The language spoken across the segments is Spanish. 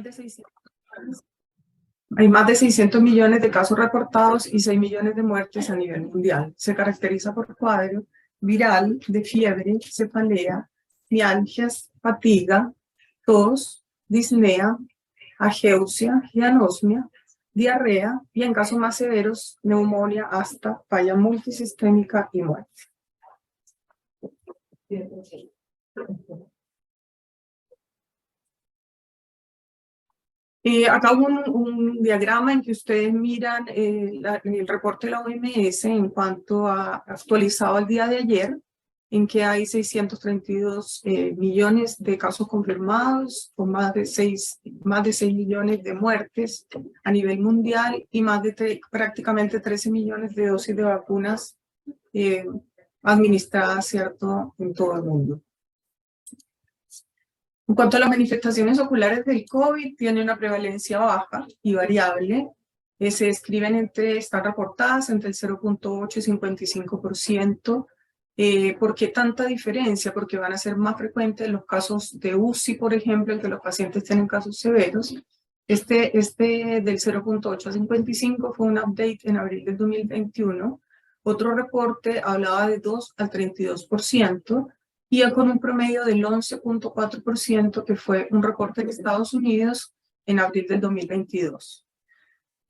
de 600 millones. Hay más de 600 millones de casos reportados y 6 millones de muertes a nivel mundial. Se caracteriza por cuadro viral de fiebre, cefalea, mialgias, fatiga, tos, disnea, ageusia y anosmia, diarrea y, en casos más severos, neumonía, hasta falla multisistémica y muerte. Acá hubo un diagrama en que ustedes miran el reporte de la OMS en cuanto a actualizado al día de ayer, en que hay 632 millones de casos confirmados, con más de 6 millones de muertes a nivel mundial y prácticamente 13 millones de dosis de vacunas administradas, ¿cierto?, en todo el mundo. En cuanto a las manifestaciones oculares del COVID, tiene una prevalencia baja y variable. Se describen están reportadas entre el 0.8 y 55%. ¿Por qué tanta diferencia? Porque van a ser más frecuentes los casos de UCI, por ejemplo, en que los pacientes tienen casos severos. Este del 0.8 a 55 fue un update en abril del 2021. Otro reporte hablaba de 2 al 32%. Y con un promedio del 11.4%, que fue un reporte de Estados Unidos en abril del 2022.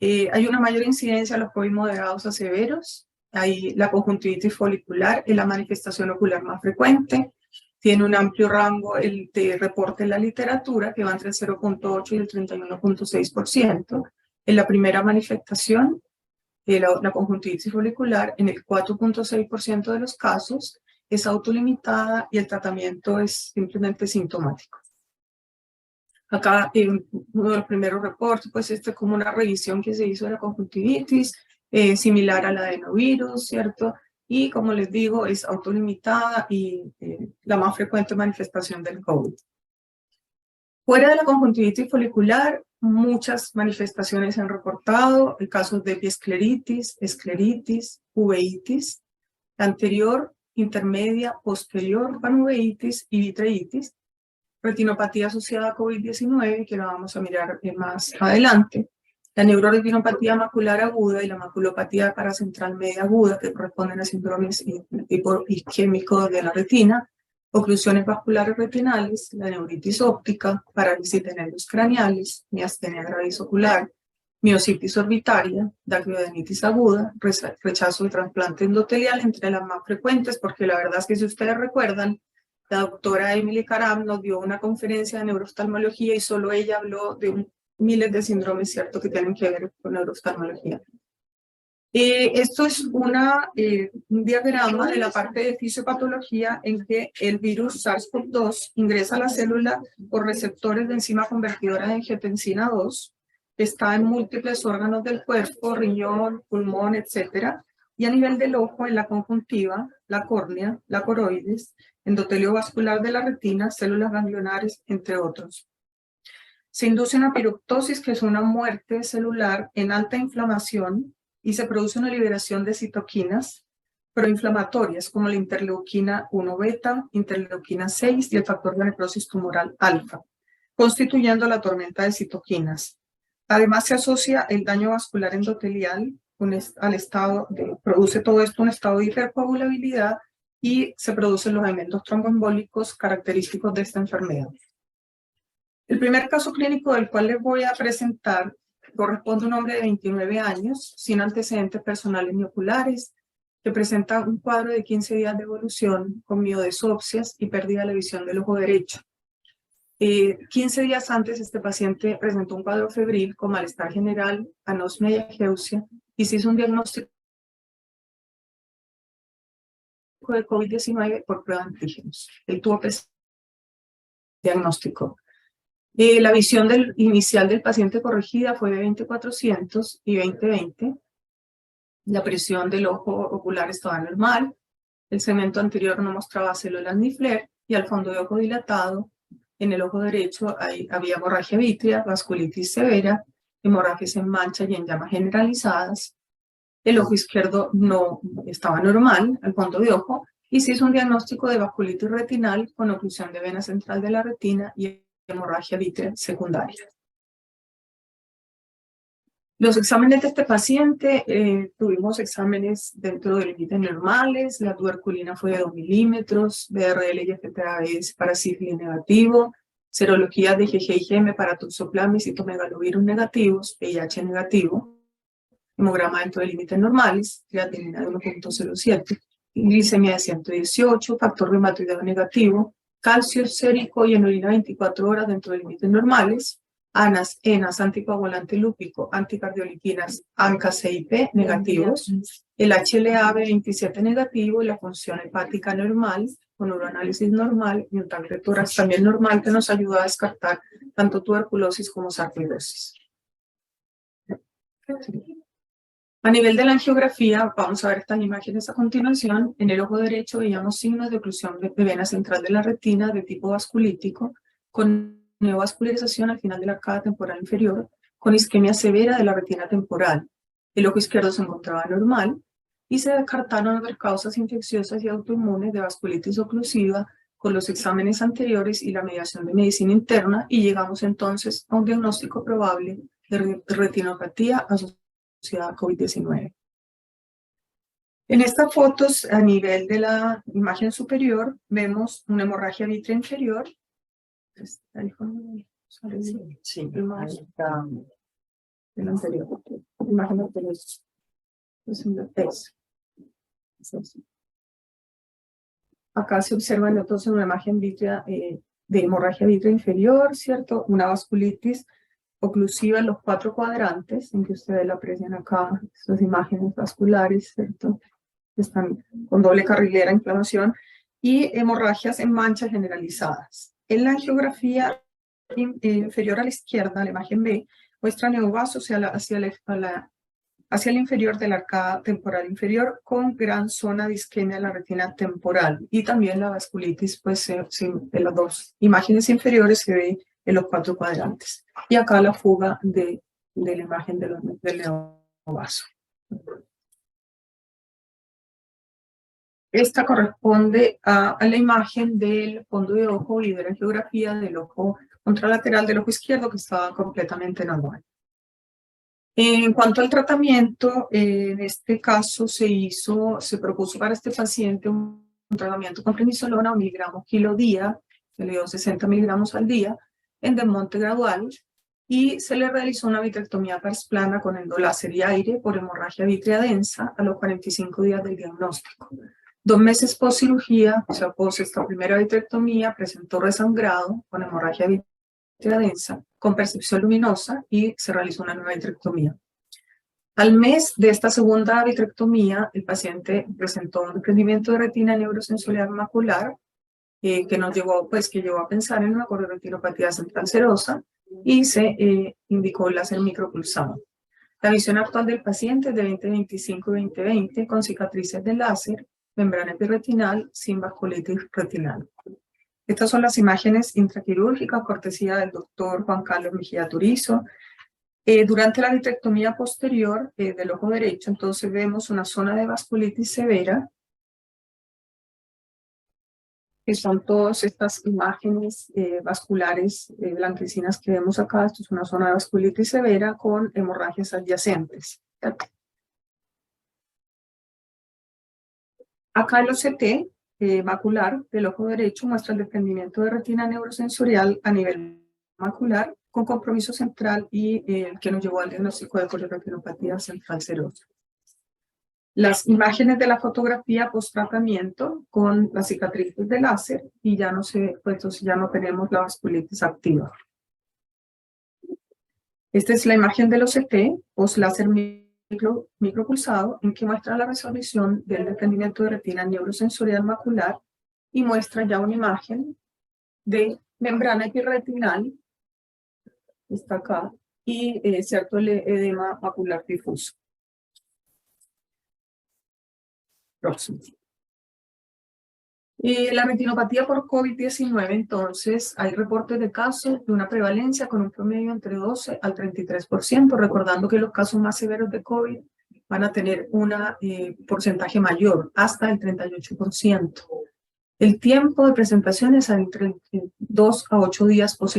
Hay una mayor incidencia de los COVID moderados a severos. Hay la conjuntivitis folicular, es la manifestación ocular más frecuente. Tiene un amplio rango de reporte en la literatura, que va entre el 0.8 y el 31.6%. En la primera manifestación, la conjuntivitis folicular, en el 4.6% de los casos, es autolimitada y el tratamiento es simplemente sintomático. Acá, uno de los primeros reportes, pues es como una revisión que se hizo de la conjuntivitis, similar al adenovirus, ¿cierto? Y como les digo, es autolimitada y la más frecuente manifestación del COVID. Fuera de la conjuntivitis folicular, muchas manifestaciones se han reportado, casos de epiescleritis, escleritis, uveitis, anterior, intermedia, posterior, panuveitis y vitreitis, retinopatía asociada a COVID-19, que la vamos a mirar más adelante, la neuroretinopatía macular aguda y la maculopatía paracentral media aguda, que corresponden a síndromes tipo isquémico de la retina, oclusiones vasculares retinales, la neuritis óptica, parálisis de nervios craneales, miastenia gravis ocular, miositis orbitaria, dacryoadenitis aguda, rechazo de trasplante endotelial, entre las más frecuentes, porque la verdad es que si ustedes recuerdan, la doctora Emily Karam nos dio una conferencia de neurooftalmología y solo ella habló de miles de síndromes, ¿cierto?, que tienen que ver con neurooftalmología. Esto es un diagrama de la parte de fisiopatología en que el virus SARS-CoV-2 ingresa a la célula por receptores de enzima convertidora de angiotensina 2, está en múltiples órganos del cuerpo, riñón, pulmón, etc. Y a nivel del ojo, en la conjuntiva, la córnea, la coroides, endotelio vascular de la retina, células ganglionares, entre otros. Se induce una piroptosis, que es una muerte celular en alta inflamación, y se produce una liberación de citoquinas proinflamatorias, como la interleuquina 1 beta, interleuquina 6 y el factor de necrosis tumoral alfa, constituyendo la tormenta de citoquinas. Además, se asocia el daño vascular endotelial al estado produce todo esto un estado de hipercoagulabilidad y se producen los eventos tromboembólicos característicos de esta enfermedad. El primer caso clínico del cual les voy a presentar corresponde a un hombre de 29 años, sin antecedentes personales ni oculares, que presenta un cuadro de 15 días de evolución con miodesopsias y pérdida de la visión del ojo derecho. 15 días antes, este paciente presentó un cuadro febril con malestar general, anosmia y ageusia, y se hizo un diagnóstico de COVID-19 por prueba de antígenos. Él tuvo diagnóstico. La visión inicial del paciente corregida fue de 20/400 y 20/20. La presión del ojo ocular estaba normal. El segmento anterior no mostraba células ni fler y al fondo de ojo dilatado. En el ojo derecho había hemorragia vítrea, vasculitis severa, hemorragias en mancha y en llamas generalizadas. El ojo izquierdo no estaba normal, al fondo de ojo, y se hizo un diagnóstico de vasculitis retinal con oclusión de vena central de la retina y hemorragia vítrea secundaria. Los exámenes de este paciente, tuvimos exámenes dentro de límites normales, la tuberculina fue de 2 milímetros, BRL y FTA es para sífilis negativo, serología de IgG y IgM para toxoplasma y citomegalovirus negativos, VIH negativo, hemograma dentro de límites normales, creatinina de 1.07, glicemia de 118, factor reumatoideo negativo, calcio sérico y en orina 24 horas dentro de límites normales, ANAS, ENAS, anticoagulante lúpico, anticardiolipinas, ANCA, CIP negativos, el HLA-B27 negativo y la función hepática normal, con uroanálisis normal y un TAC de tórax también normal que nos ayuda a descartar tanto tuberculosis como sarcoidosis. A nivel de la angiografía, vamos a ver estas imágenes a continuación. En el ojo derecho veíamos signos de oclusión de vena central de la retina de tipo vasculítico, con neovascularización al final de la arcada temporal inferior, con isquemia severa de la retina temporal. El ojo izquierdo se encontraba normal y se descartaron otras causas infecciosas y autoinmunes de vasculitis oclusiva con los exámenes anteriores y la mediación de medicina interna, y llegamos entonces a un diagnóstico probable de retinopatía asociada a COVID-19. En estas fotos, a nivel de la imagen superior, vemos una hemorragia vítrea inferior. Sí, el anterior. Imagen anterior. Acá se observa entonces una imagen vítrea, de hemorragia vítrea inferior, ¿cierto? Una vasculitis oclusiva en los 4 cuadrantes, en que ustedes la aprecian acá, estas imágenes vasculares, ¿cierto? Están con doble carrilera, inflamación, y hemorragias en manchas generalizadas. En la angiografía inferior a la izquierda, la imagen B, muestra neovaso hacia el inferior de la arcada temporal inferior con gran zona de isquemia de la retina temporal, y también la vasculitis, pues en las 2 imágenes inferiores se ve en los 4 cuadrantes. Y acá la fuga de la imagen del neovaso. Esta corresponde a la imagen del fondo de ojo y de la angiografía del ojo contralateral del ojo izquierdo, que estaba completamente normal. En cuanto al tratamiento, en este caso se propuso para este paciente un tratamiento con prednisolona, 1 miligramo kilo día, se le dio 60 miligramos al día, en desmonte gradual, y se le realizó una vitrectomía parsplana con endoláser y aire por hemorragia vítrea densa a los 45 días del diagnóstico. 2 meses post cirugía, o sea, post esta primera vitrectomía, presentó resangrado con hemorragia vítrea densa, con percepción luminosa, y se realizó una nueva vitrectomía. Al mes de esta segunda vitrectomía, el paciente presentó un desprendimiento de retina neurosensorial macular, que nos llevó, pues, que llevó a pensar en una corioretinopatía central serosa, y se indicó láser micropulsado. La visión actual del paciente es de 20/25 y 20/20, con cicatrices de láser, membrana epirretinal, sin vasculitis retinal. Estas son las imágenes intraquirúrgicas, cortesía del doctor Juan Carlos Mejía Turizo. Durante la vitrectomía posterior del ojo derecho, entonces vemos una zona de vasculitis severa, que son todas estas imágenes vasculares blanquecinas que vemos acá. Esto es una zona de vasculitis severa con hemorragias adyacentes. Acá el OCT macular del ojo derecho muestra el desprendimiento de retina neurosensorial a nivel macular, con compromiso central, y que nos llevó al diagnóstico de corioretinopatía central serosa. Las imágenes de la fotografía post-tratamiento con las cicatrices de láser, y ya no pues entonces ya no tenemos la vasculitis activa. Esta es la imagen del OCT post-láser micropulsado, en que muestra la resolución del desprendimiento de retina neurosensorial macular, y muestra ya una imagen de membrana epirretinal, está acá, y cierto edema macular difuso. Próximo. La retinopatía por COVID-19, entonces, hay reportes de casos de una prevalencia con un promedio entre 12 al 33%, recordando que los casos más severos de COVID van a tener un porcentaje mayor, hasta el 38%. El tiempo de presentación es entre 2 a 8 días post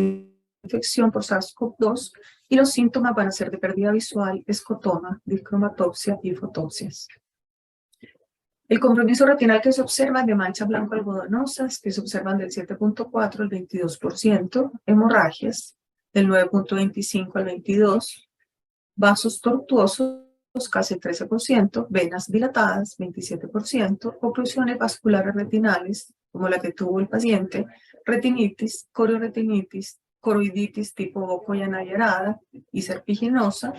infección por SARS-CoV-2, y los síntomas van a ser de pérdida visual, escotoma, discromatopsia y fotopsias. El compromiso retinal que se observa es de manchas blanco-algodonosas, que se observan del 7.4 al 22%, hemorragias del 9.25 al 22%, vasos tortuosos casi 13%, venas dilatadas 27%, oclusiones vasculares retinales, como la que tuvo el paciente, retinitis, corioretinitis, coroiditis tipo oco-yanayarada y serpiginosa,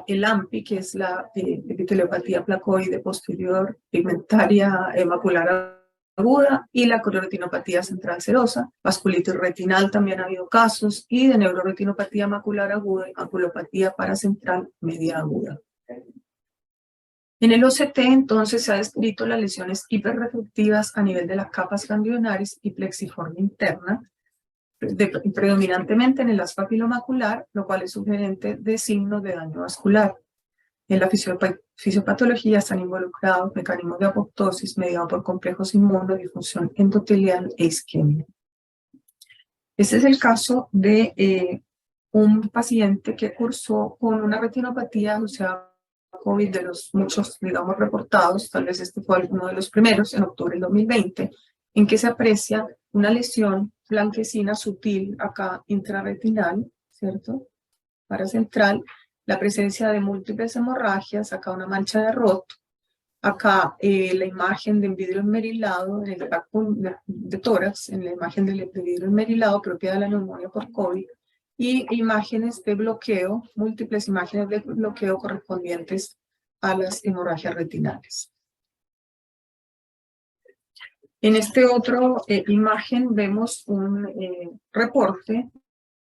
el AMPI, que es la epiteliopatía placoide posterior pigmentaria macular aguda, y la corioretinopatía central serosa, vasculitis retinal también ha habido casos, y de neuroretinopatía macular aguda y maculopatía paracentral media aguda. En el OCT, entonces, se ha descrito las lesiones hiperreflectivas a nivel de las capas ganglionares y plexiforme interna, predominantemente en el haz papilomacular, lo cual es sugerente de signos de daño vascular. En la fisiopatología están involucrados mecanismos de apoptosis mediados por complejos inmunos, disfunción endotelial e isquemia. Este es el caso de un paciente que cursó con una retinopatía asociada a COVID, de los muchos, digamos, reportados. Tal vez este fue uno de los primeros, en octubre del 2020, en que se aprecia una lesión blanquecina sutil acá intrarretinal, ¿cierto? Paracentral, la presencia de múltiples hemorragias, acá una mancha de Roth, acá la imagen de vidrio esmerilado en el tracto de tórax, en la imagen de vidrio esmerilado propia de la neumonía por COVID, y imágenes de bloqueo, múltiples imágenes de bloqueo correspondientes a las hemorragias retinales. En este otro imagen vemos un reporte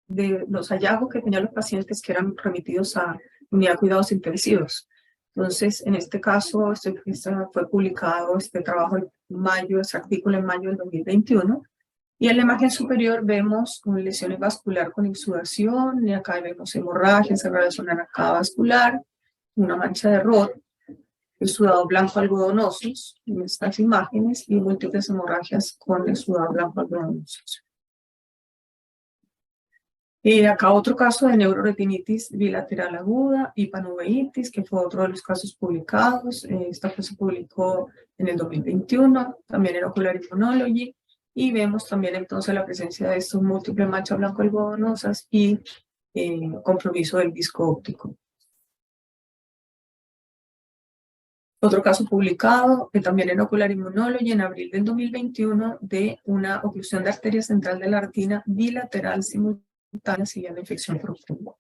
de los hallazgos que tenían los pacientes que eran remitidos a unidad de cuidados intensivos. Entonces, en este caso, fue publicado este trabajo en mayo, este artículo en mayo del 2021, y en la imagen superior vemos una lesión vascular con exudación, y acá vemos hemorragias en relación a la caja vascular, una mancha de Roth, exudado blanco algodonosos en estas imágenes, y múltiples hemorragias con exudado blanco algodonosos. Acá otro caso de neuroretinitis bilateral aguda y panuveitis, que fue otro de los casos publicados. Esta se publicó en el 2021, también en Ocular Immunology, y vemos también entonces la presencia de estos múltiples manchas blanco-algodonosas y compromiso del disco óptico. Otro caso publicado también en Ocular Immunology en abril del 2021 de una oclusión de arteria central de la retina bilateral simultánea siguiendo infección profunda.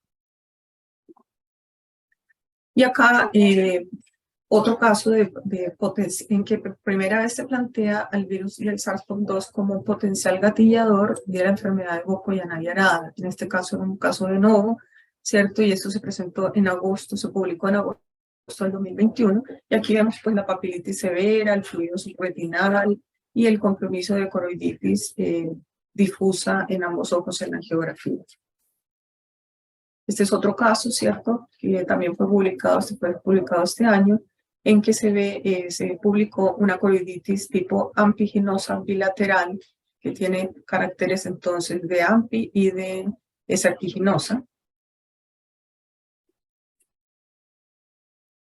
Y acá otro caso de potencia, en que por primera vez se plantea al virus y el SARS-CoV-2 como un potencial gatillador de la enfermedad de Oco-Yanay-Arada. En este caso era un caso de novo, ¿cierto? Y esto se presentó en agosto, se publicó en agosto del 2021. Y aquí vemos pues la papilitis severa, el fluido subretinal y el compromiso de coroiditis difusa en ambos ojos en la angiografía. Este es otro caso, ¿cierto? Que también fue publicado este año, en que se publicó una coroiditis tipo ampiginosa bilateral, que tiene caracteres entonces de ampi y de serpiginosa.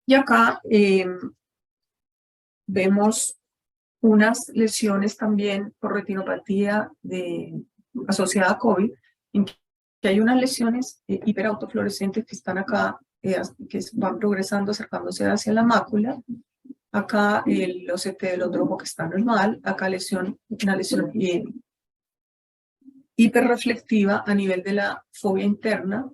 Y acá vemos unas lesiones también por retinopatía asociada a COVID, en que hay unas lesiones hiperautofluorescentes que están acá, que van progresando, acercándose hacia la mácula. Acá el OCT del otro ojo que está normal. Acá una lesión hiperreflectiva a nivel de la fobia interna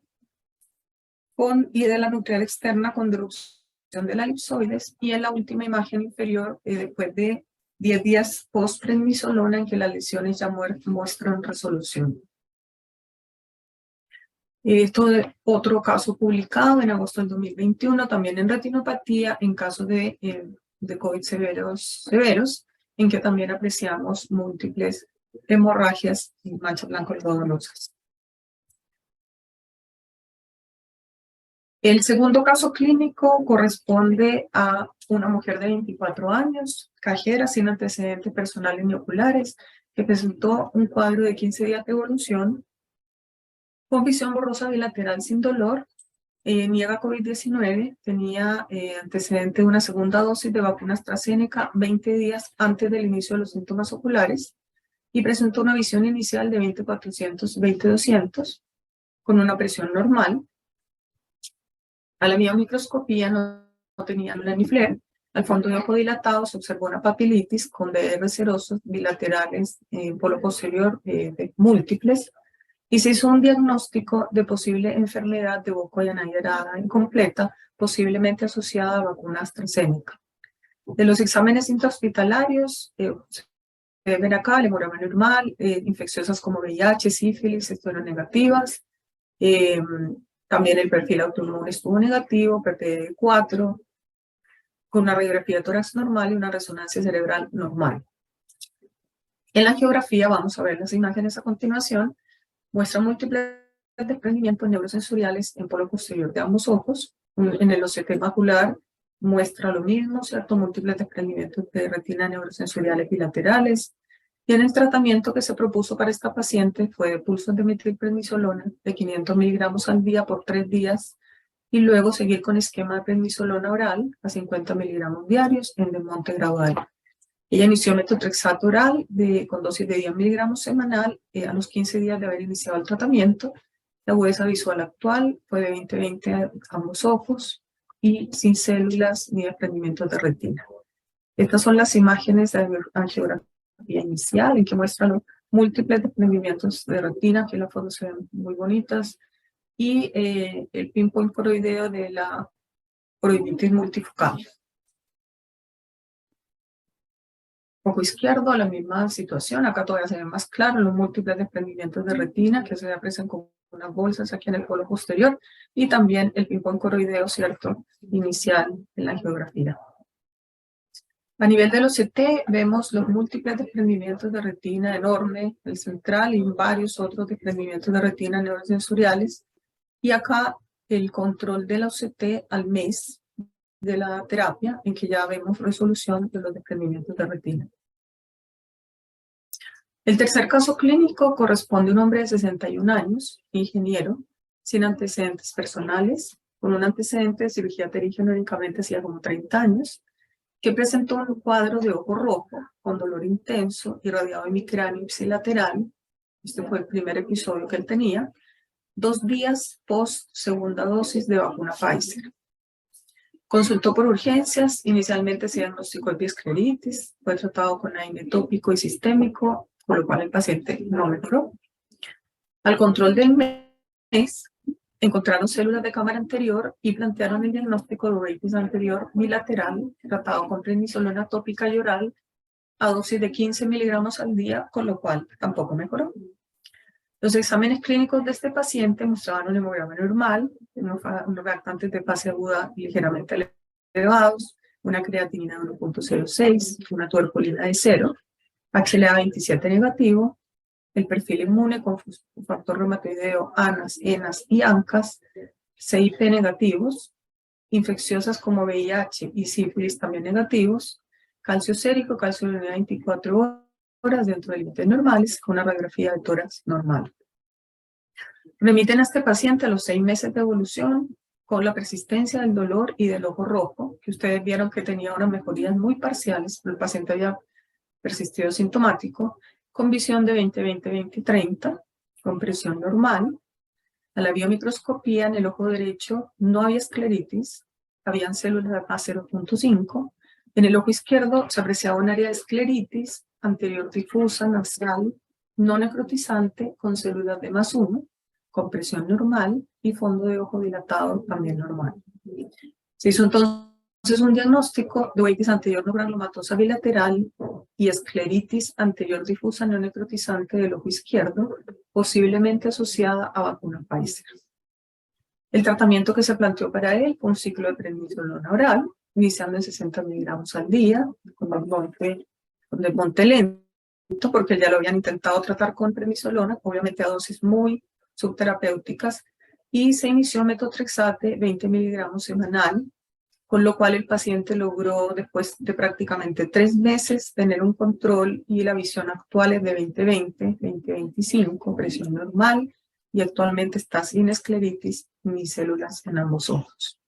y de la nuclear externa con erupción de la elipsoides. Y en la última imagen inferior, después de 10 días post-prednisolona, en que las lesiones ya muestran resolución. Otro caso publicado en agosto del 2021, también en retinopatía, en casos de COVID severos, en que también apreciamos múltiples hemorragias y manchas blanco-algodonosas. El segundo caso clínico corresponde a una mujer de 24 años, cajera sin antecedentes personales ni oculares, que presentó un cuadro de 15 días de evolución con visión borrosa bilateral sin dolor, niega COVID-19, tenía antecedente de una segunda dosis de vacuna AstraZeneca 20 días antes del inicio de los síntomas oculares y presentó una visión inicial de 20/400, 20/200 con una presión normal. A la biomicroscopía no tenía nula ni flare. Al fondo de ojo dilatado se observó una papilitis con DR serosos bilaterales en polo posterior múltiples y se hizo un diagnóstico de posible enfermedad de Burkitt-Hillman incompleta, posiblemente asociada a vacuna AstraZeneca. De los exámenes intrahospitalarios, se ven acá el hemograma normal, infecciosas como VIH, sífilis, estuvieron negativas. También el perfil autoinmune estuvo negativo, PPD4, con una radiografía de tórax normal y una resonancia cerebral normal. En la angiografía, vamos a ver las imágenes a continuación, muestra múltiples desprendimientos neurosensoriales en polo posterior de ambos ojos. En el OCT macular muestra lo mismo, ¿cierto? Múltiples desprendimientos de retina neurosensoriales bilaterales. Y en el tratamiento que se propuso para esta paciente fue de pulsos de metilprednisolona de 500 miligramos al día por 3 días y luego seguir con esquema de prednisolona oral a 50 miligramos diarios en desmonte gradual. Ella inició metotrexato oral con dosis de 10 miligramos semanal a los 15 días de haber iniciado el tratamiento. La agudeza visual actual fue de 20/20 a ambos ojos y sin células ni desprendimientos de retina. Estas son las imágenes de angiografía inicial en que muestran los múltiples desprendimientos de retina, que las fotos se ven muy bonitas, y el pinpoint coroideo de la choroiditis multifocal. Ojo izquierdo, la misma situación, acá todavía se ve más claro los múltiples desprendimientos de retina que se aprecian como unas bolsas aquí en el polo posterior, y también el pinpoint coroideo, ¿cierto?, inicial en la angiografía. A nivel del OCT vemos los múltiples desprendimientos de retina enorme, el central y varios otros desprendimientos de retina neurosensoriales. Y acá el control del OCT al mes de la terapia, en que ya vemos resolución de los desprendimientos de retina. El tercer caso clínico corresponde a un hombre de 61 años, ingeniero, sin antecedentes personales, con un antecedente de cirugía pterígea únicamente hacía como 30 años, que presentó un cuadro de ojo rojo con dolor intenso irradiado de mi cráneo ipsilateral. Este fue el primer episodio que él tenía, 2 días post segunda dosis de vacuna Pfizer. Consultó por urgencias, inicialmente se diagnosticó episcleritis, fue tratado con AINE tópico y sistémico, por lo cual el paciente no mejoró. Al control del mes, encontraron células de cámara anterior y plantearon el diagnóstico de uveitis anterior bilateral, tratado con prednisolona tópica y oral, a dosis de 15 miligramos al día, con lo cual tampoco mejoró. Los exámenes clínicos de este paciente mostraban un hemograma normal, unos reactantes de fase aguda ligeramente elevados, una creatinina de 1.06, una tuberculina de 0, HLA-27 negativo, el perfil inmune con factor reumatoideo, ANAS, ENAS y ANCAS, CIP negativos, infecciosas como VIH y sífilis también negativos, calcio sérico, calcio de 24 horas dentro de límites normales, con una radiografía de tórax normal. Remiten a este paciente a los 6 meses de evolución con la persistencia del dolor y del ojo rojo, que ustedes vieron que tenía unas mejorías muy parciales, pero el paciente había persistido sintomático, con visión de 20/20/20/30, con presión normal. A la biomicroscopía en el ojo derecho no había escleritis, habían células de paz 0.5. En el ojo izquierdo se apreciaba un área de escleritis anterior difusa, nasal, no necrotizante, con células de +1, con presión normal y fondo de ojo dilatado también normal. Se hizo entonces un diagnóstico de uveitis anterior no granulomatosa bilateral y escleritis anterior difusa no necrotizante del ojo izquierdo, posiblemente asociada a vacuna Pfizer. El tratamiento que se planteó para él fue un ciclo de prednisolona oral, iniciando en 60 miligramos al día, con desmonte lento, porque ya lo habían intentado tratar con prednisolona, obviamente a dosis muy subterapéuticas, y se inició metotrexate 20 miligramos semanal, con lo cual el paciente logró, después de prácticamente 3 meses, tener un control y la visión actual es de 20/20, 20/25, presión normal y actualmente está sin escleritis ni células en ambos ojos.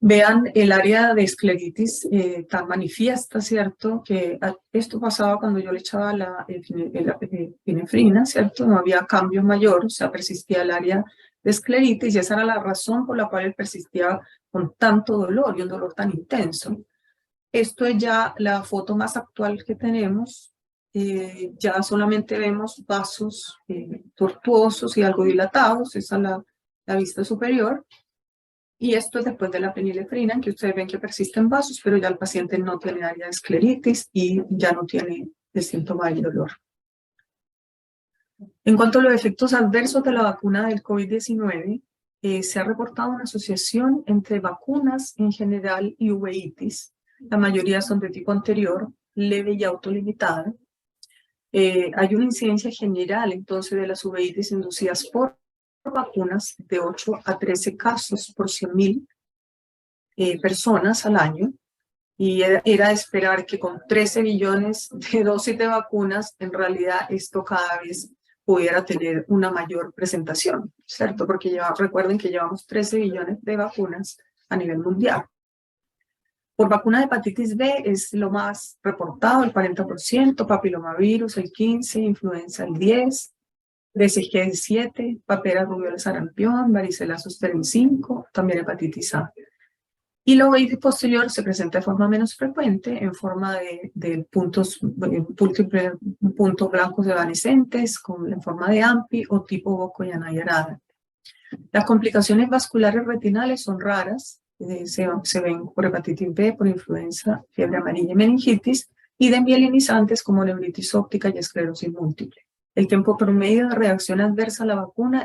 Vean el área de escleritis tan manifiesta, ¿cierto? Que esto pasaba cuando yo le echaba la epinefrina, ¿cierto? No había cambio mayor, o sea, persistía el área de escleritis y esa era la razón por la cual él persistía con tanto dolor y un dolor tan intenso. Esto es ya la foto más actual que tenemos. Ya solamente vemos vasos tortuosos y algo dilatados, esa es la vista superior. Y esto es después de la fenilefrina, en que ustedes ven que persisten vasos, pero ya el paciente no tiene área de escleritis y ya no tiene el síntoma del dolor. En cuanto a los efectos adversos de la vacuna del COVID-19, se ha reportado una asociación entre vacunas en general y uveitis. La mayoría son de tipo anterior, leve y autolimitada. Hay una incidencia general, entonces, de las uveitis inducidas por vacunas de 8 a 13 casos por 100.000 personas al año. Y era de esperar que con 13 billones de dosis de vacunas, en realidad esto cada vez pudiera tener una mayor presentación, ¿cierto? Porque recuerden que llevamos 13 billones de vacunas a nivel mundial. Por vacuna de hepatitis B es lo más reportado, el 40%, papilomavirus el 15%, influenza el 10%, BCG el 7%, papera rubiola sarampión, varicela zoster el 5%, también hepatitis A. Y la uveitis posterior se presenta de forma menos frecuente, en forma de puntos blancos evanescentes, en forma de AMPI o tipo Boco-Yanay-Arada. Las complicaciones vasculares retinales son raras, se ven por hepatitis B, por influenza, fiebre amarilla y meningitis, y desmielinizantes como neuritis óptica y esclerosis múltiple. El tiempo promedio de reacción adversa a la vacuna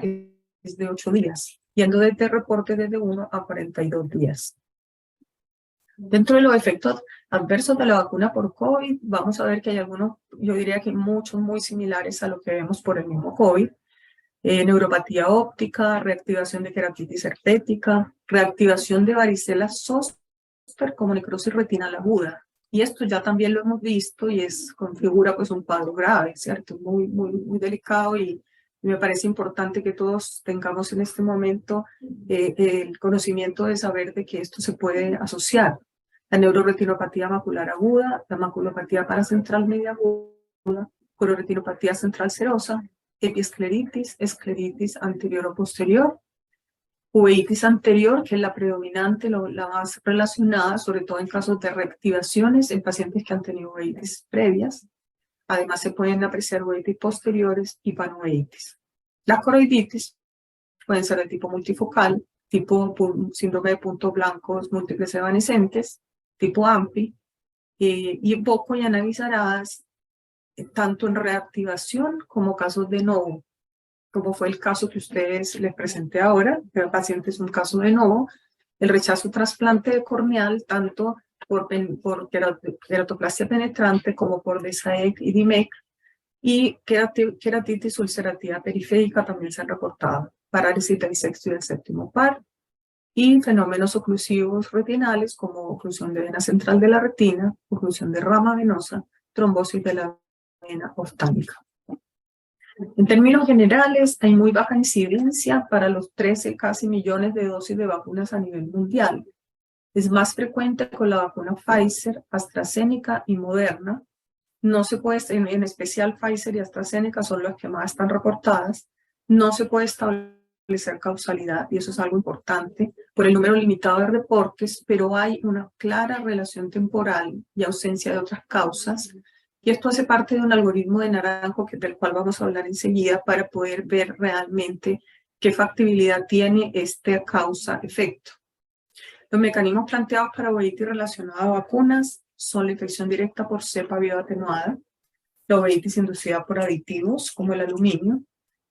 es de 8 días, yendo desde reporte desde 1 a 42 días. Dentro de los efectos adversos de la vacuna por COVID, vamos a ver que hay algunos, yo diría que muchos muy similares a lo que vemos por el mismo COVID. Neuropatía óptica, reactivación de queratitis herpética, reactivación de varicela zoster como necrosis retinal aguda. Y esto ya también lo hemos visto y configura pues un cuadro grave, ¿cierto? Muy, muy, muy delicado y me parece importante que todos tengamos en este momento el conocimiento de saber de que esto se puede asociar. La neuroretinopatía macular aguda, la maculopatía paracentral media aguda, cororetinopatía central serosa, epiescleritis, escleritis anterior o posterior, uveitis anterior, que es la predominante, la más relacionada, sobre todo en casos de reactivaciones en pacientes que han tenido uveitis previas. Además, se pueden apreciar uveitis posteriores y panuveitis. Las coroiditis pueden ser de tipo multifocal, tipo síndrome de puntos blancos múltiples evanescentes, tipo AMPI, y Boco y analizaradas, tanto en reactivación como casos de novo, como fue el caso que ustedes les presenté ahora. El paciente es un caso de novo. El rechazo trasplante corneal, tanto por queratoplastia penetrante como por DSAEC y DIMEC, y queratitis ulcerativa periférica también se han reportado, parálisis del sexto y del séptimo par, y fenómenos oclusivos retinales como oclusión de vena central de la retina, oclusión de rama venosa, trombosis de la vena oftálica. En términos generales, hay muy baja incidencia para los 13 casi millones de dosis de vacunas a nivel mundial. Es más frecuente con la vacuna Pfizer, AstraZeneca y Moderna. No se puede, en especial Pfizer y AstraZeneca son las que más están reportadas. No se puede establecer causalidad, y eso es algo importante, por el número limitado de reportes, pero hay una clara relación temporal y ausencia de otras causas. Y esto hace parte de un algoritmo de Naranjo, del cual vamos a hablar enseguida, para poder ver realmente qué factibilidad tiene este causa-efecto. Los mecanismos planteados para uveitis relacionada a vacunas son la infección directa por cepa bioatenuada, la uveitis inducida por aditivos como el aluminio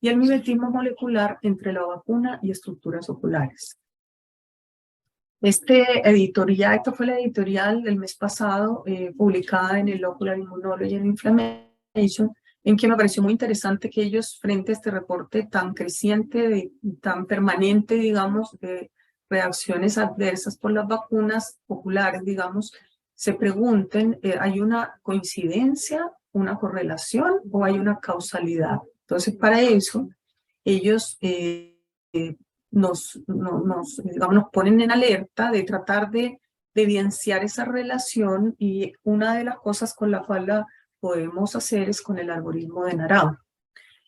y el mimetismo molecular entre la vacuna y estructuras oculares. Esta fue la editorial del mes pasado, publicada en el Ocular Immunology and Inflammation, en que me pareció muy interesante que ellos, frente a este reporte tan creciente, tan permanente, digamos, de reacciones adversas por las vacunas oculares, digamos, se pregunten, ¿hay una coincidencia, una correlación o hay una causalidad? Entonces, para eso, ellos digamos, nos ponen en alerta de tratar de evidenciar esa relación, y una de las cosas con la cual la podemos hacer es con el algoritmo de Naranjo.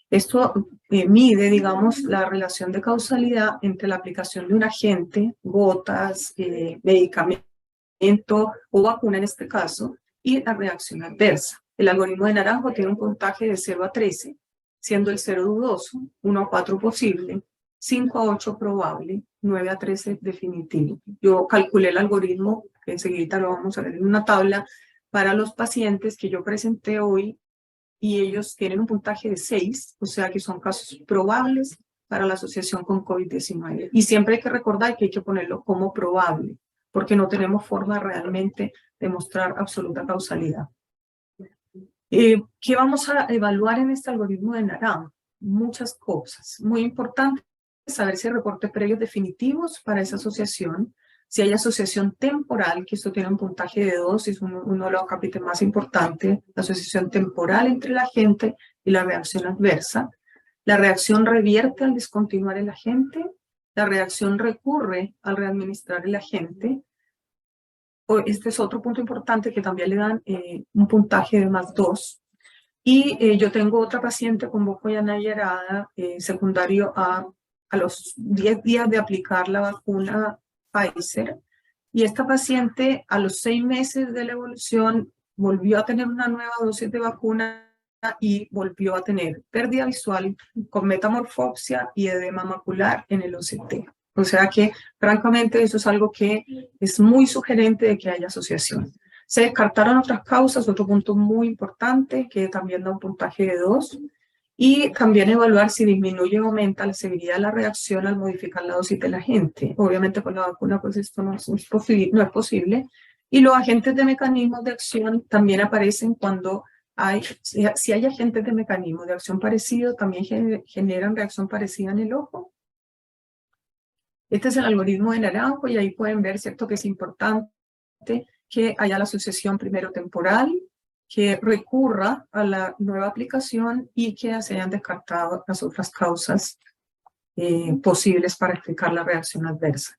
Esto mide, digamos, la relación de causalidad entre la aplicación de un agente, gotas, medicamento o vacuna en este caso, y la reacción adversa. El algoritmo de Naranjo tiene un puntaje de 0 a 13, siendo el 0 dudoso, 1 a 4 posible, 5 a 8 probable, 9 a 13 definitivo. Yo calculé el algoritmo, que enseguida lo vamos a ver en una tabla, para los pacientes que yo presenté hoy, y ellos tienen un puntaje de 6, o sea que son casos probables para la asociación con COVID-19. Y siempre hay que recordar que hay que ponerlo como probable, porque no tenemos forma realmente de mostrar absoluta causalidad. ¿Qué vamos a evaluar en este algoritmo de Naranjo? Muchas cosas. Muy importante saber si hay reportes previos definitivos para esa asociación, si hay asociación temporal, que esto tiene un puntaje de 2, es uno de los capítulos más importantes, la asociación temporal entre el agente y la reacción adversa. La reacción revierte al descontinuar el agente, la reacción recurre al readministrar el agente. Este es otro punto importante que también le dan un puntaje de +2. Y yo tengo otra paciente con boca llanayerada, secundario a los 10 días de aplicar la vacuna Pfizer. Y esta paciente a los 6 meses de la evolución volvió a tener una nueva dosis de vacuna y volvió a tener pérdida visual con metamorfopsia y edema macular en el OCT. O sea que, francamente, eso es algo que es muy sugerente de que haya asociación. Se descartaron otras causas, otro punto muy importante, que también da un puntaje de 2, y también evaluar si disminuye o aumenta la severidad de la reacción al modificar la dosis del agente. Obviamente con la vacuna pues esto no es posible. Y los agentes de mecanismos de acción también aparecen cuando si hay agentes de mecanismos de acción parecido, también generan reacción parecida en el ojo. Este es el algoritmo de Naranjo, y ahí pueden ver, ¿cierto?, que es importante que haya la asociación primero temporal, que recurra a la nueva aplicación y que se hayan descartado las otras causas posibles para explicar la reacción adversa.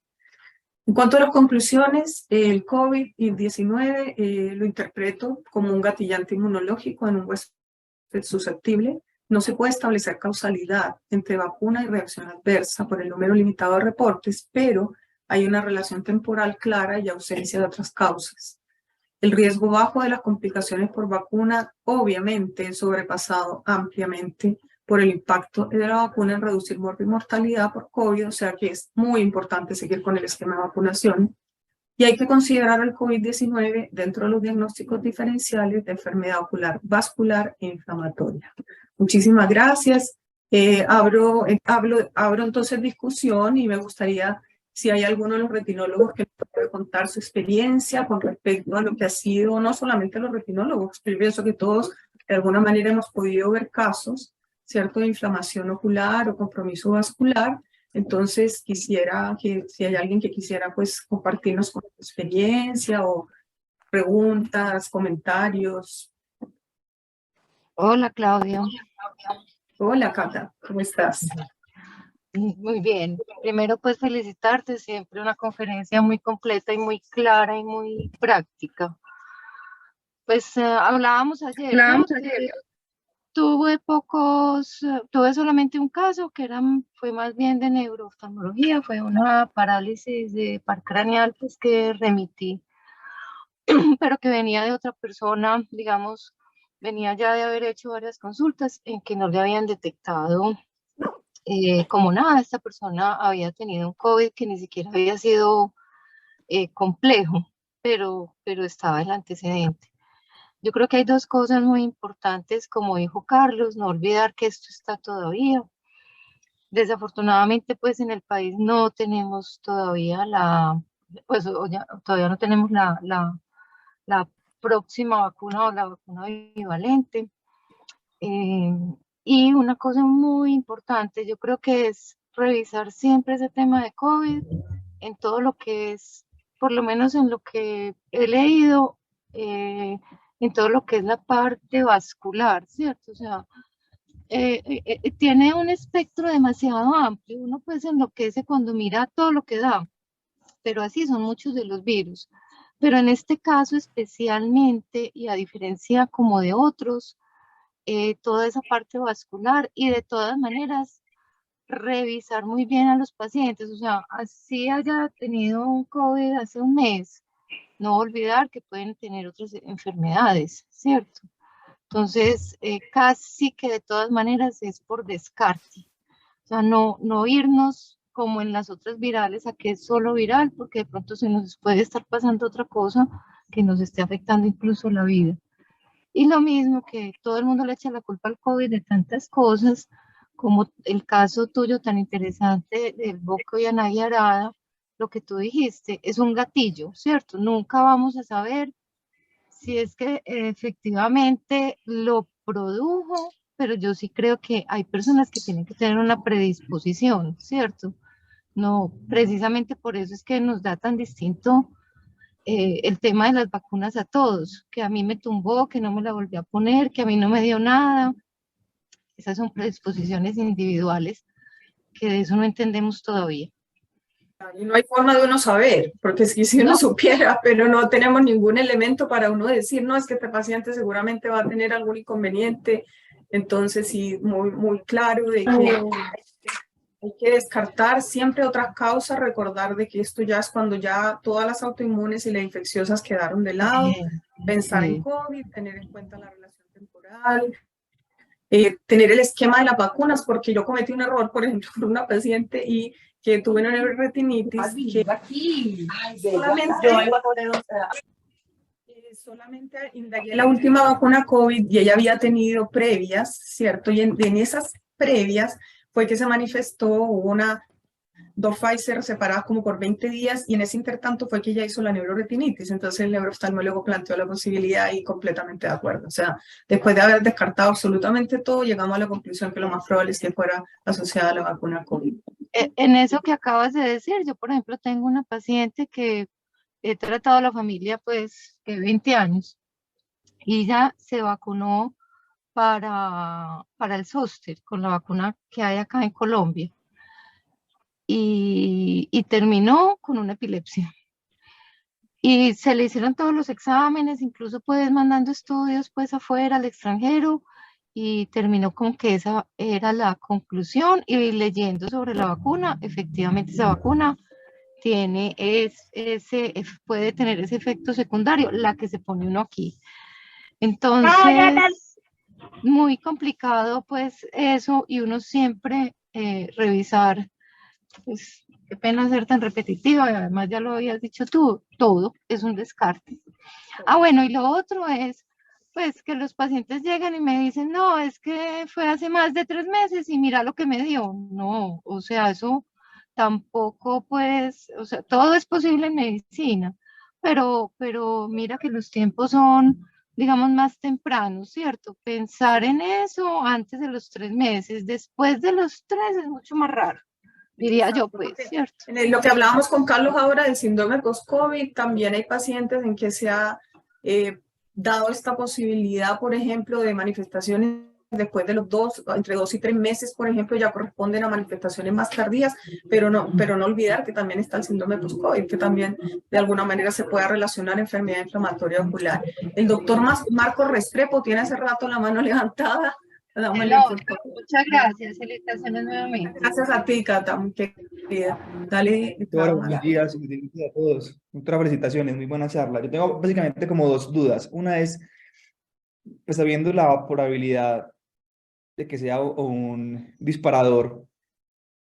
En cuanto a las conclusiones, el COVID-19 lo interpreto como un gatillante inmunológico en un huésped susceptible. No se puede establecer causalidad entre vacuna y reacción adversa por el número limitado de reportes, pero hay una relación temporal clara y ausencia de otras causas. El riesgo bajo de las complicaciones por vacuna obviamente es sobrepasado ampliamente por el impacto de la vacuna en reducir muerte y mortalidad por COVID, o sea que es muy importante seguir con el esquema de vacunación. Y hay que considerar el COVID-19 dentro de los diagnósticos diferenciales de enfermedad ocular vascular e inflamatoria. Muchísimas gracias. Abro entonces discusión, y me gustaría, si hay alguno de los retinólogos que nos puede contar su experiencia con respecto a lo que ha sido, no solamente los retinólogos, yo pienso que todos de alguna manera hemos podido ver casos, ¿cierto?, de inflamación ocular o compromiso vascular. Entonces quisiera que si hay alguien que quisiera pues compartirnos con su experiencia o preguntas, comentarios. Hola, Claudia. Hola, Cata, ¿cómo estás? Muy bien. Primero, pues felicitarte, siempre una conferencia muy completa y muy clara y muy práctica. Pues hablábamos ayer, yo tuve solamente un caso que fue más bien de neurooftalmología, fue una parálisis de par craneal, pues que remití, pero que venía de otra persona, digamos, venía ya de haber hecho varias consultas en que no le habían detectado como nada, esta persona había tenido un COVID que ni siquiera había sido complejo, pero estaba el antecedente. Yo creo que hay dos cosas muy importantes, como dijo Carlos, no olvidar que esto está todavía. Desafortunadamente, pues en el país no tenemos todavía todavía no tenemos la próxima vacuna o la vacuna bivalente. Y una cosa muy importante, yo creo que es revisar siempre ese tema de COVID en todo lo que es, por lo menos en lo que he leído, en todo lo que es la parte vascular, ¿cierto? O sea, tiene un espectro demasiado amplio. Uno pues se enloquece cuando mira todo lo que da, pero así son muchos de los virus. Pero en este caso especialmente, y a diferencia como de otros, toda esa parte vascular y de todas maneras revisar muy bien a los pacientes, o sea, así haya tenido un COVID hace un mes, no olvidar que pueden tener otras enfermedades, ¿cierto? Entonces, casi que de todas maneras es por descarte, o sea, no irnos como en las otras virales a que es solo viral, porque de pronto se nos puede estar pasando otra cosa que nos esté afectando incluso la vida. Y lo mismo que todo el mundo le echa la culpa al COVID de tantas cosas, como el caso tuyo tan interesante del Boco y Anaya Arada, lo que tú dijiste, es un gatillo, ¿cierto? Nunca vamos a saber si es que efectivamente lo produjo, pero yo sí creo que hay personas que tienen que tener una predisposición, ¿cierto? No, precisamente por eso es que nos da tan distinto el tema de las vacunas a todos, que a mí me tumbó, que no me la volví a poner, que a mí no me dio nada. Esas son predisposiciones individuales que de eso no entendemos todavía. Y no hay forma de uno saber, porque si uno No, supiera, pero no tenemos ningún elemento para uno decir, no, es que este paciente seguramente va a tener algún inconveniente. Entonces, sí, muy claro de que hay que descartar siempre otras causas, recordar de que esto ya es cuando ya todas las autoinmunes y las infecciosas quedaron de lado, pensar en sí. COVID, tener en cuenta la relación temporal, tener el esquema de las vacunas, porque yo cometí un error, por ejemplo, con una paciente y que tuve una retinitis que solamente indagué la última vacuna COVID y ella había tenido previas, ¿cierto? Y en esas previas fue que se manifestó, hubo dos Pfizer separadas como por 20 días y en ese intertanto fue que ella hizo la neuroretinitis. Entonces el neurooftalmólogo planteó la posibilidad y completamente de acuerdo. O sea, después de haber descartado absolutamente todo, llegamos a la conclusión que lo más probable es que fuera asociada a la vacuna COVID. En eso que acabas de decir, yo por ejemplo tengo una paciente que he tratado a la familia pues de 20 años y ella se vacunó para el zóster con la vacuna que hay acá en Colombia y terminó con una epilepsia. Y se le hicieron todos los exámenes, incluso pues mandando estudios pues afuera, al extranjero, y terminó con que esa era la conclusión. Y leyendo sobre la vacuna, efectivamente esa vacuna puede tener ese efecto secundario, la que se pone uno aquí. Entonces, muy complicado pues eso, y uno siempre revisar, pues qué pena ser tan repetitiva, y además ya lo habías dicho tú, todo es un descarte. Ah, bueno, y lo otro es, pues, que los pacientes llegan y me dicen, no, es que fue hace más de 3 meses y mira lo que me dio. No, o sea, eso tampoco, pues, o sea, todo es posible en medicina, pero mira que los tiempos son, digamos, más tempranos, ¿cierto? Pensar en eso antes de los 3 meses, después de los 3 es mucho más raro, diría yo, Exacto, pues, porque ¿cierto? en lo que hablábamos con Carlos ahora del síndrome post-COVID, también hay pacientes en que se ha dado esta posibilidad, por ejemplo, de manifestaciones después de entre 2 y 3 meses, por ejemplo, ya corresponden a manifestaciones más tardías, pero no olvidar que también está el síndrome post-COVID, que también de alguna manera se puede relacionar a enfermedad inflamatoria ocular. El doctor Marco Restrepo tiene hace rato la mano levantada. Dámosle, No, por favor. muchas gracias, felicitaciones nuevamente. Gracias a ti, Cata, muy querida. Dale, Doctora, Cata. buenos días, buenos días a todos. Doctora, felicitaciones, muy buena charla. Yo tengo básicamente como dos dudas. Una es, pues sabiendo la probabilidad de que sea un disparador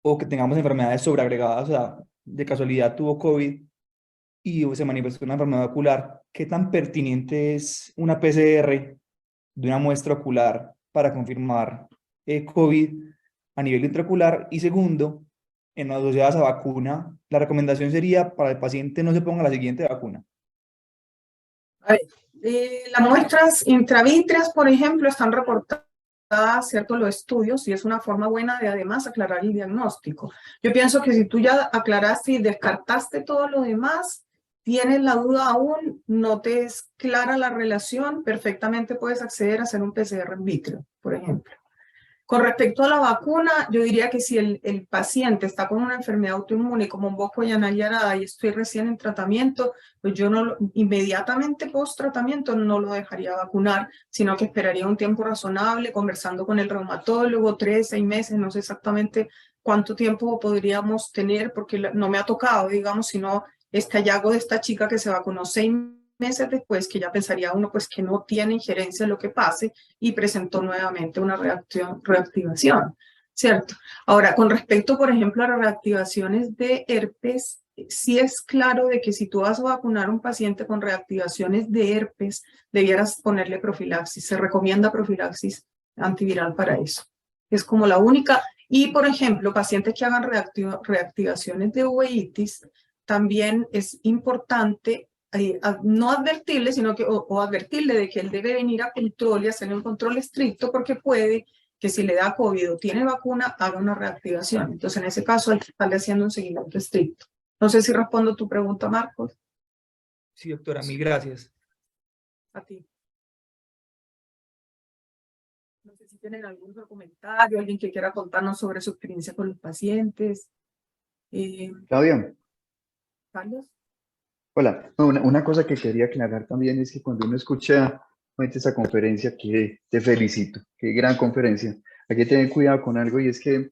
o que tengamos enfermedades sobreagregadas, o sea, de casualidad tuvo COVID y se manifestó una enfermedad ocular, ¿qué tan pertinente es una PCR de una muestra ocular para confirmar COVID a nivel intraocular? Y segundo, en las asociadas a vacuna, la recomendación sería para el paciente no se ponga la siguiente vacuna. A ver, las muestras intravítreas, por ejemplo, están reportadas, ¿cierto? Los estudios, y es una forma buena de además aclarar el diagnóstico. Yo pienso que si tú ya aclaraste y descartaste todo lo demás, tienes la duda aún, no te es clara la relación, perfectamente puedes acceder a hacer un PCR en vitro, por ejemplo. Con respecto a la vacuna, yo diría que si el paciente está con una enfermedad autoinmune como un Bocco y Yarada y estoy recién en tratamiento, pues yo no inmediatamente post tratamiento no lo dejaría vacunar, sino que esperaría un tiempo razonable conversando con el reumatólogo, 3, 6 meses, no sé exactamente cuánto tiempo podríamos tener, porque no me ha tocado, digamos, sino este hallazgo de esta chica que se vacunó 6 meses después, que ya pensaría uno pues que no tiene injerencia en lo que pase, y presentó nuevamente una reactivación, ¿cierto? Ahora, con respecto, por ejemplo, a las reactivaciones de herpes, sí es claro de que si tú vas a vacunar a un paciente con reactivaciones de herpes, debieras ponerle profilaxis. Se recomienda profilaxis antiviral para eso. Es como la única. Y, por ejemplo, pacientes que hagan reactivaciones de uveitis, también es importante no advertirle, sino que, o advertirle de que él debe venir a control y hacerle un control estricto, porque puede que si le da COVID o tiene vacuna, haga una reactivación. Entonces, en ese caso, hay que estarle haciendo un seguimiento estricto. No sé si respondo tu pregunta, Marcos. Sí, doctora, mil gracias. A ti. No sé si tienen algún otro comentario, alguien que quiera contarnos sobre su experiencia con los pacientes. Claudia, Carlos. hola. No, una cosa que quería aclarar también es que cuando uno escucha esa conferencia, que te felicito, qué gran conferencia. Hay que tener cuidado con algo y es que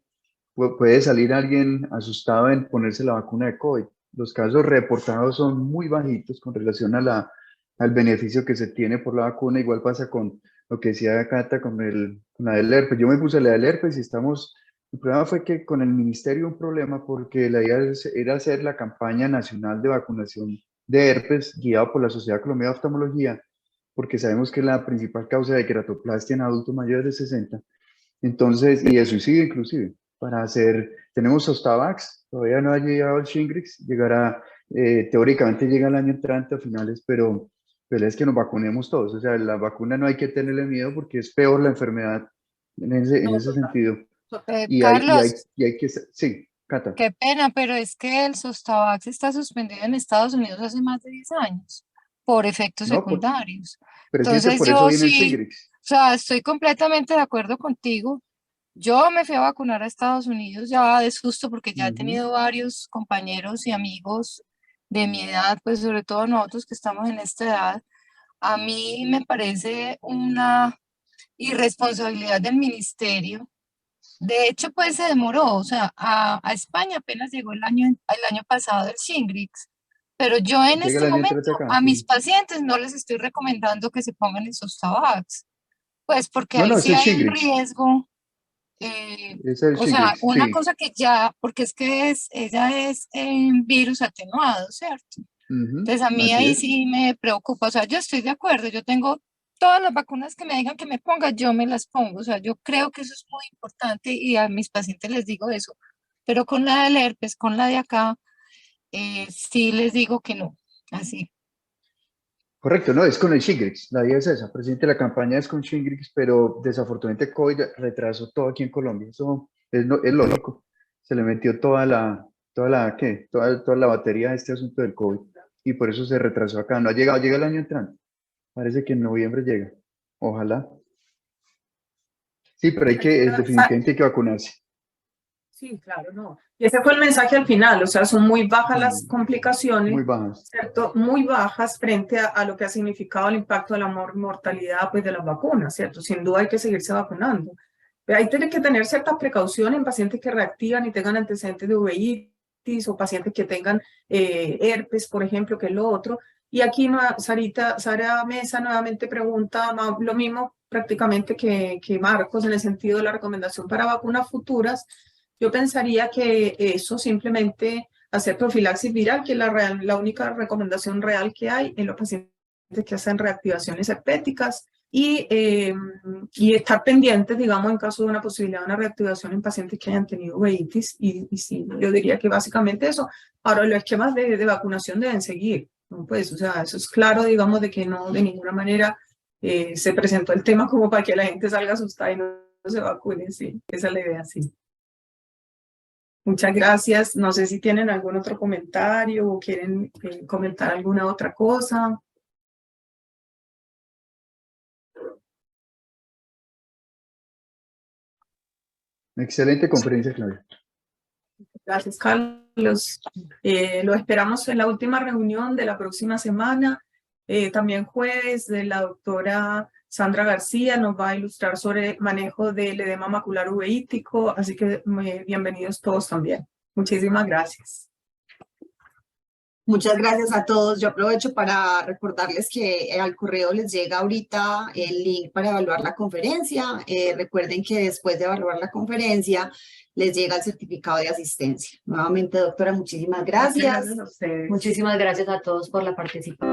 puede salir alguien asustado en ponerse la vacuna de COVID. Los casos reportados son muy bajitos con relación a al beneficio que se tiene por la vacuna. Igual pasa con lo que decía Cata con la del herpes. Yo me puse la del herpes y el problema fue que con el ministerio un problema porque la idea era hacer la campaña nacional de vacunación de herpes guiado por la Sociedad Colombiana de Oftalmología, porque sabemos que es la principal causa de queratoplastia en adultos mayores de 60. Entonces, y de suicidio inclusive, tenemos Zostavax, todavía no ha llegado el Shingrix, teóricamente llega el año entrante a finales, pero es que nos vacunemos todos, o sea, la vacuna no hay que tenerle miedo porque es peor la enfermedad en ese sentido. Carlos, Y hay que, sí, Cata. qué pena, pero es que el Zostavax está suspendido en Estados Unidos hace más de 10 años por efectos No, secundarios. presidente, Entonces por eso yo viene el sí, Shingrix. o sea, estoy completamente de acuerdo contigo. Yo me fui a vacunar a Estados Unidos ya de susto porque ya he tenido varios compañeros y amigos de mi edad, pues sobre todo nosotros que estamos en esta edad. A mí me parece una irresponsabilidad del ministerio. De hecho, pues se demoró, o sea, a España apenas llegó el año pasado el Shingrix, pero yo en Llega el este año momento entrante acá, a mis sí. pacientes no les estoy recomendando que se pongan el Zostavax, pues porque No, ahí no, es sí el hay un Shingrix. riesgo, Es el o sea, Shingrix, una sí. cosa que ya, porque es que ella es virus atenuado, ¿cierto? Entonces a mí Así ahí es. sí me preocupa, o sea, yo estoy de acuerdo, yo tengo todas las vacunas que me digan que me ponga, yo me las pongo, o sea, yo creo que eso es muy importante y a mis pacientes les digo eso, pero con la del herpes, con la de acá, sí les digo que no, así. Correcto, no, es con el Shingrix, la idea es esa. Presidente, la campaña es con Shingrix, pero desafortunadamente COVID retrasó todo aquí en Colombia. Eso es lógico. Se le metió toda la batería a este asunto del COVID y por eso se retrasó acá. No ha llegado, llega el año entrante. Parece que en noviembre llega. Ojalá. Sí, pero definitivamente hay que vacunarse. Sí, claro, no. Y ese fue el mensaje al final, o sea, son muy bajas las Muy complicaciones, bajas. ¿cierto? Muy bajas frente a lo que ha significado el impacto de la mortalidad pues, de las vacunas, ¿cierto? Sin duda hay que seguirse vacunando. Pero hay que tener ciertas precauciones en pacientes que reactivan y tengan antecedentes de uveitis o pacientes que tengan herpes, por ejemplo, que es lo otro. Y aquí Sara Mesa nuevamente pregunta lo mismo prácticamente que Marcos en el sentido de la recomendación para vacunas futuras. Yo pensaría que eso simplemente hacer profilaxis viral, que es la única recomendación real que hay en los pacientes que hacen reactivaciones herpéticas y estar pendientes, digamos, en caso de una posibilidad de una reactivación en pacientes que hayan tenido uveitis. Y sí, yo diría que básicamente eso. Ahora, los esquemas de vacunación deben seguir, ¿no? Pues, o sea, eso es claro, digamos, de que no de ninguna manera se presentó el tema como para que la gente salga asustada y no se vacune, sí, esa es la idea, sí. Muchas gracias. No sé si tienen algún otro comentario o quieren comentar alguna otra cosa. Excelente conferencia, Claudia. Gracias, Carlos. Lo esperamos en la última reunión de la próxima semana. También jueves, de la doctora Sandra García nos va a ilustrar sobre el manejo del edema macular uveítico, así que bienvenidos todos también. Muchísimas gracias. Muchas gracias a todos. Yo aprovecho para recordarles que al correo les llega ahorita el link para evaluar la conferencia. Recuerden que después de evaluar la conferencia les llega el certificado de asistencia. Nuevamente, doctora, muchísimas gracias. Gracias a ustedes. Muchísimas gracias a todos por la participación.